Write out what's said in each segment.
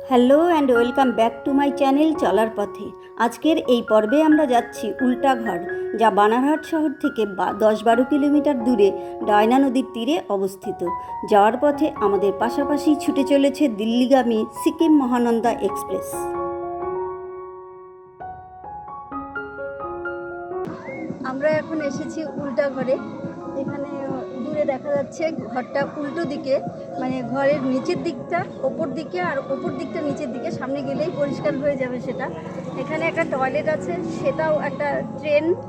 Hello and welcome back to my channel চলার পথে। আজকের এই পর্বে আমরা যাচ্ছি উল্টাঘর, যা বানারহাট শহর থেকে 10-12 কিলোমিটার দূরে ডায়না নদীর তীরে অবস্থিত। যাওয়ার পথে আমাদের পাশাপাশি ছুটে চলেছে দিল্লিগামী সিকিম মহানন্দা এক্সপ্রেস। আমরা এখন এসেছি উল্টাঘরে। এখানে দূরে দেখা যাচ্ছে ঘরটা উল্টো দিকে, মানে ঘরের নিচের দিকটা ওপর দিকে আর ওপর দিকটা নিচের দিকে। সামনে গেলেই পরিষ্কার হয়ে যাবে সেটা। এখানে একটা টয়লেট আছে, সেটাও একটা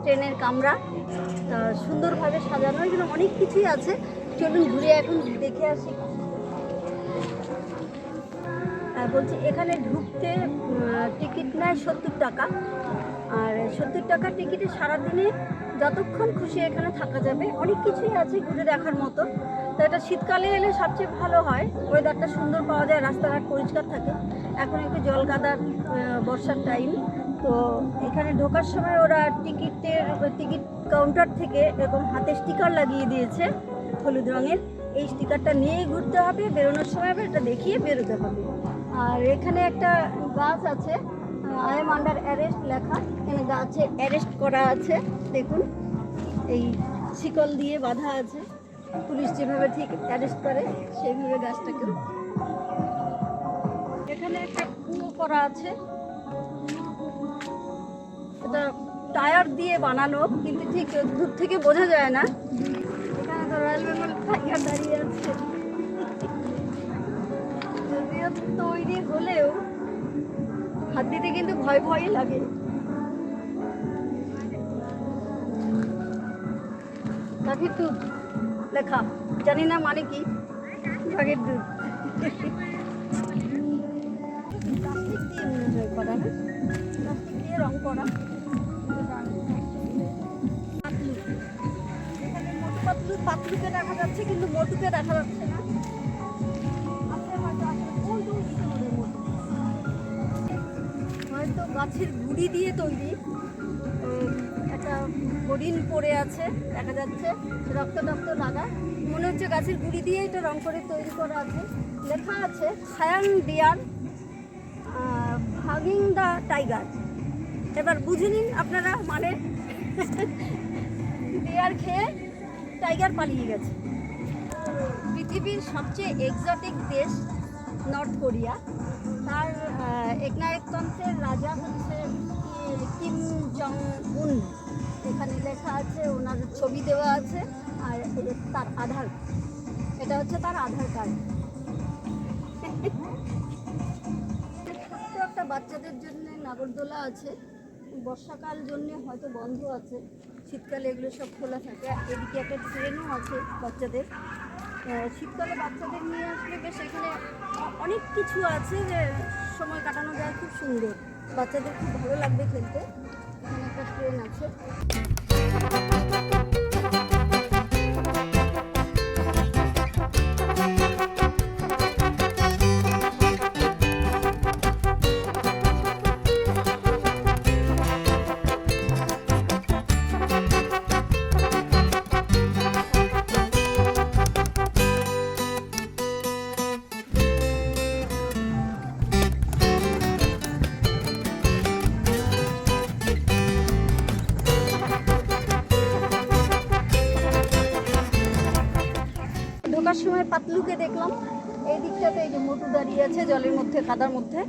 ট্রেনের কামরা সুন্দরভাবে সাজানো। এখানে অনেক কিছুই আছে, চলুন ঘুরে এখন দেখে আসি। বলছি এখানে ঢুকতে টিকিট নেয় 70 টাকা, আর 70 টাকার টিকিটে সারাদিনে যতক্ষণ খুশি এখানে থাকা যাবে। অনেক কিছুই আছে ঘুরে দেখার মতো। তো এটা শীতকালে এলে সবচেয়ে ভালো হয়, ওয়েদারটা সুন্দর পাওয়া যায়, রাস্তাঘাট পরিষ্কার থাকে। এখন একটু জলকাদার বর্ষার টাইম। তো এখানে ঢোকার সময় ওরা টিকিট কাউন্টার থেকে এরকম হাতে স্টিকার লাগিয়ে দিয়েছে হলুদ রঙের। এই স্টিকারটা নিয়েই ঘুরতে হবে, বেরোনোর সময় আবার এটা দেখিয়ে বেরোতে হবে। আর এখানে একটা গাছ আছে, আই এম আন্ডার অ্যারেস্ট লেখা। এখানে গাছে অ্যারেস্ট করা আছে, দেখুন এই শিকল দিয়ে বাঁধা আছে। পুলিশ যেভাবে ঠিক অ্যারেস্ট করে সেইভাবে গাছটাকে। এখানে একটা কুয়ো করা আছে, এটা টায়ার দিয়ে বানানো, কিন্তু ঠিক দূর থেকে বোঝা যায় না। এখানে তো রয়্যাল বেঙ্গল টাইগার দাঁড়িয়ে আছে। যদিও তৈরি হলেও হাত দিতে কিন্তু ভয়ই লাগে। বাঘের দুধ লেখা, জানি না মানে কি। বাঘের দুধ প্লাস্টিক দিয়ে মনে হয় করা, না প্লাস্টিক দিয়ে রং করা। এখানে মোটু পাতলুকে দেখা যাচ্ছে, কিন্তু মোটুকে দেখা যাচ্ছে না। হয়তো গাছের গুড়ি দিয়ে তৈরি। একটা হরিণ পড়ে আছে দেখা যাচ্ছে, রক্ত লাগা। মনে হচ্ছে গাছের গুড়ি দিয়ে এটা রং করে তৈরি করা আছে। লেখা আছে সায়াং ডিয়ার ভাগিং দ্য টাইগার। এবার বুঝে নিন আপনারা, মানে ডিয়ার খেয়ে টাইগার পালিয়ে গেছে। পৃথিবীর সবচেয়ে এক্সোটিক দেশ নর্থ কোরিয়া। তার একনায়কতন্ত্রের রাজা হচ্ছে কিম জং উন। এখানে লেখা আছে, ওনার ছবি দেওয়া আছে, আর তার আধার, এটা হচ্ছে তার আধার কার্ড। ছোট্ট একটা বাচ্চাদের জন্য নাগরদোলা আছে, বর্ষাকাল জন্য হয়তো বন্ধ আছে, শীতকালে এগুলো সব খোলা থাকে। এদিকে একটা ট্রেনও আছে বাচ্চাদের। শীতকালে বাচ্চাদের নিয়ে আসলে বেশ এখানে অনেক কিছু আছে, যে সময় কাটানো যায় খুব সুন্দর, বাচ্চাদের খুব ভালো লাগবে খেলতে। এখানে একটা ট্রেন আছে। ঢোকার সময় পাতলুকে দেখলাম, এই দিকটাতে এই যে মোটু দাঁড়িয়ে আছে জলের মধ্যে, কাদার মধ্যে।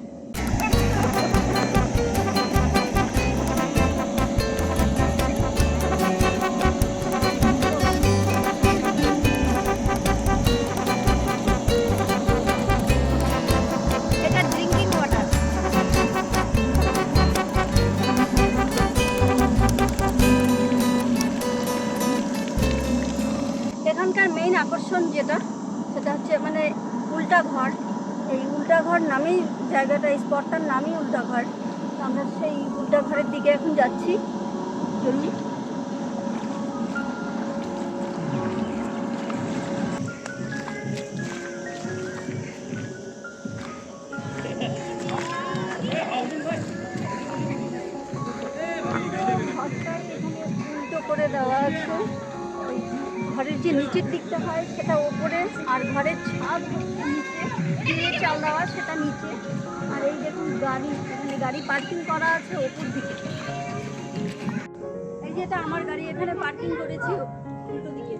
এটা ড্রিঙ্কিং ওয়াটার। এখানকার মেইন আকর্ষণ যেটা, সেটা হচ্ছে মানে উল্টাঘর। এই উল্টাঘর নামেই জায়গাটা, এই স্পটটার নামই উল্টাঘর। আমরা সেই উল্টাঘরের দিকে এখন যাচ্ছি, চলুন। উল্টো করে দেওয়া আছে, ঘরের যে নিচের দিকটা হয় সেটা ওপরে, আর ঘরের ছাদ হচ্ছে নিচে, দিয়ে চাল দেওয়া সেটা নিচে। এই দেখুন গাড়ি, এখানে গাড়ি পার্কিং করা আছে ওপর দিকে। এই যে এটা আমার গাড়ি এখানে পার্কিং করেছি উল্টো দিকে।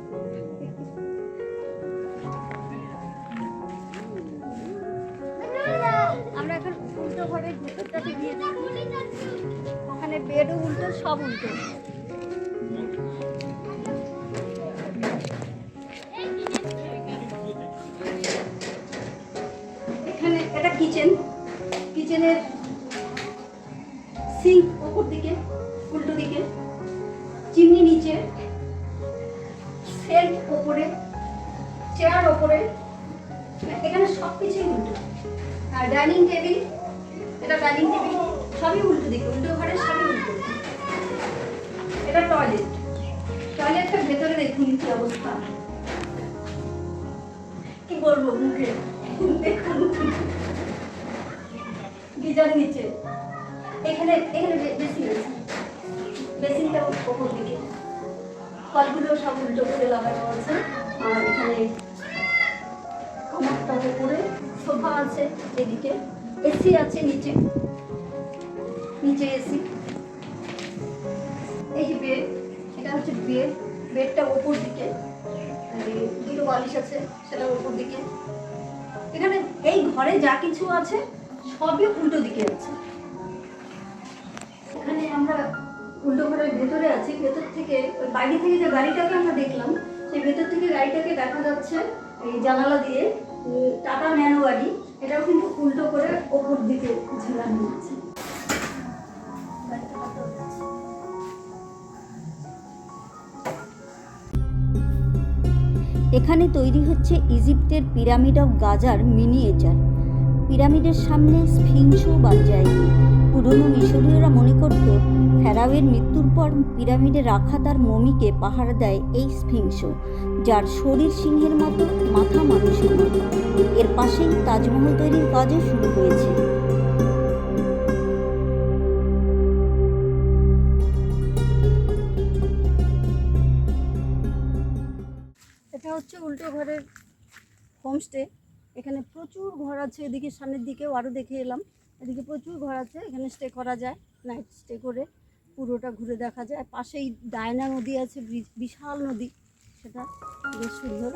আমরা এখন উল্টো ঘরের ভিতরটাতে গিয়ে দেখি, ওখানে বেডও উল্টো, সব উল্টো। এখানে এটা কিচেন, কিচেনের সিঙ্ক ওপর দিকে উল্টো দিকে, চিমনি নিচে, সেলফ ওপরে, চেয়ার ওপরে, এখানে সব কিছুই উল্টো। আর ডাইনিং টেবিল, এটা ডাইনিং টেবিল সবই উল্টো দিকে, উল্টো ঘরের সবই উল্টো। এটা টয়লেট, টয়লেটটা ভেতরে দেখুন কি অবস্থা, কি বলবো মুখে, দেখুন গিজার নিচে, এখানে এখানে বেসিন আছে, বেসিনটা ওপর দিকে, কলগুলো সব উল্টো করে লাগানো আছে। আর এখানে কমারটা উপরে, সোফা আছে এদিকে, এসি আছে নিচে, নিচে এসি। এই যে বেড, এটা হচ্ছে বেড, বেডটা ওপর দিকে, দুটো বালিশ আছে সেটা ওপর দিকে। এখানে এই ঘরে যা কিছু আছে সবই উল্টো দিকে আছে। এখানে আমরা উল্টো ঘরের ভেতরে আছি, ভেতর থেকে ওই বাইরে থেকে যে গাড়িটাকে আমরা দেখলাম, সেই ভেতর থেকে গাড়িটাকে দেখা যাচ্ছে এই জানালা দিয়ে, টাটা ন্যানো গাড়ি, এটাও কিন্তু উল্টো করে ওপর দিকে ঝুলানো আছে। এখানে তৈরি হচ্ছে ইজিপ্টের পিরামিড অফ গাজার মিনিয়েচার। পিরামিডের সামনে স্ফিংস বা জায়গি। পুরনো মিশরীয়রা মনে করত ফেরাওয়ের মৃত্যুর পর পিরামিডে রাখা তার মমিকে পাহারা দেয় এই স্ফিংস, যার শরীর সিংহের মতো, মাথা মানুষের মতো। এর পাশেই তাজমহল তৈরির কাজও শুরু হয়েছে। এটা হচ্ছে উল্টো ঘরের হোমস্টে। এখানে প্রচুর ঘর আছে, এদিকে সামনের দিকেও আরও দেখে এলাম, এদিকে প্রচুর ঘর আছে, এখানে স্টে করা যায়, নাইট স্টে করে পুরোটা ঘুরে দেখা যায়। পাশেই ডায়না নদী আছে, বিশাল নদী, সেটা বেশ সুন্দর।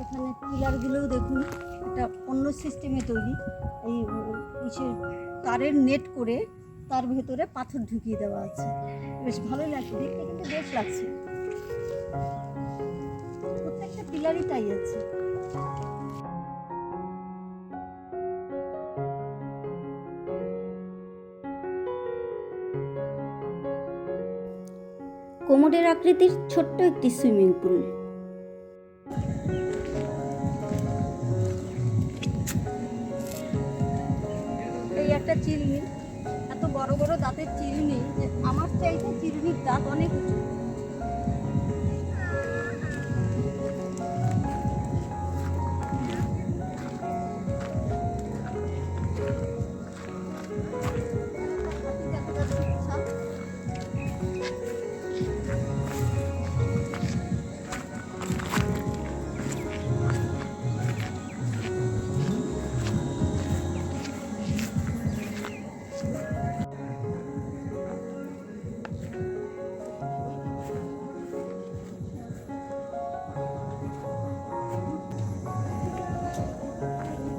এখানে পিলারগুলোও দেখুন, এটা অন্য সিস্টেমে তৈরি। এই ইসের তারের নেট করে তার ভেতরে পাথর ঢুকিয়ে দেওয়া আছে, বেশ ভালোই লাগছে দেখতে, কিন্তু বেশ লাগছে। প্রত্যেকটা পিলারই তাই আছে। কোমরের আকৃতির ছোট্ট একটি সুইমিং পুল। এই একটা চিরুনি, এত বড় বড় দাঁতের চিরুনি, যে আমার চাইতে চিরুনির দাঁত অনেক উঁচু।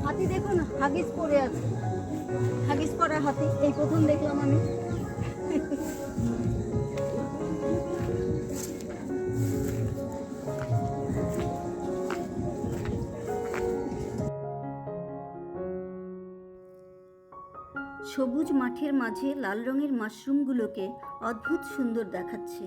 হাতি দেখুন, হাগিস পরে আছে, হাগিস পরা হাতি এই প্রথম দেখলাম আমি। সবুজ মাঠের মাঝে লাল রঙের মাশরুমগুলোকে অদ্ভুত সুন্দর দেখাচ্ছে।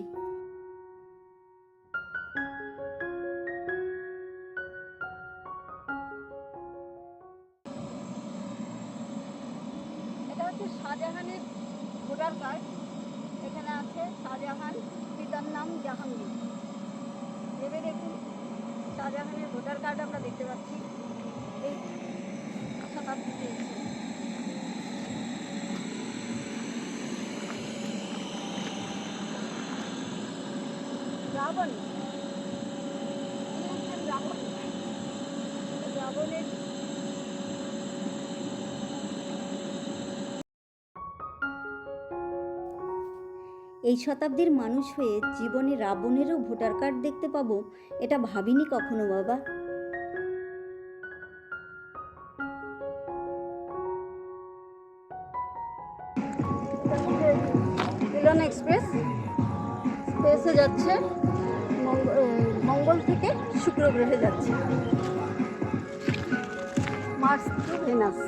এটা হচ্ছে শাহজাহানের ভোটার কার্ড। এখানে আছে শাহজাহান, পিতার নাম জাহাঙ্গীর। ভেবে দেখুন শাহজাহানের ভোটার কার্ড আমরা দেখতে পাচ্ছি এই শতাব্দীতে এসে। রাবণ রাবণ রাবণের এই শতাব্দীর মানুষ হয়ে জীবনে রাবণেরও ভোটার কার্ড দেখতে পাবো, এটা ভাবিনি কখনো বাবা। মিলন এক্সপ্রেস স্পেসে যাচ্ছে, মঙ্গল থেকে শুক্র গ্রহে যাচ্ছে, মার্স টু ভেনাস।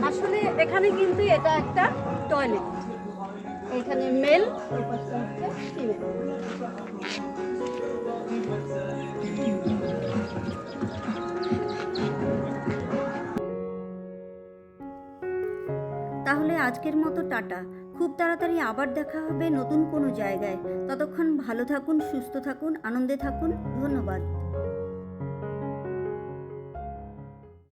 আসলে এখানে কিন্তু এটা একটা টয়লেট, এখানে মেল, ওই পাশটা হচ্ছে ফিমেল। তাহলে আজকের মতো টাটা। খুব তাড়াতাড়ি আবার দেখা হবে নতুন কোনো জায়গায়। ততক্ষণ ভালো থাকুন, সুস্থ থাকুন, আনন্দে থাকুন। ধন্যবাদ।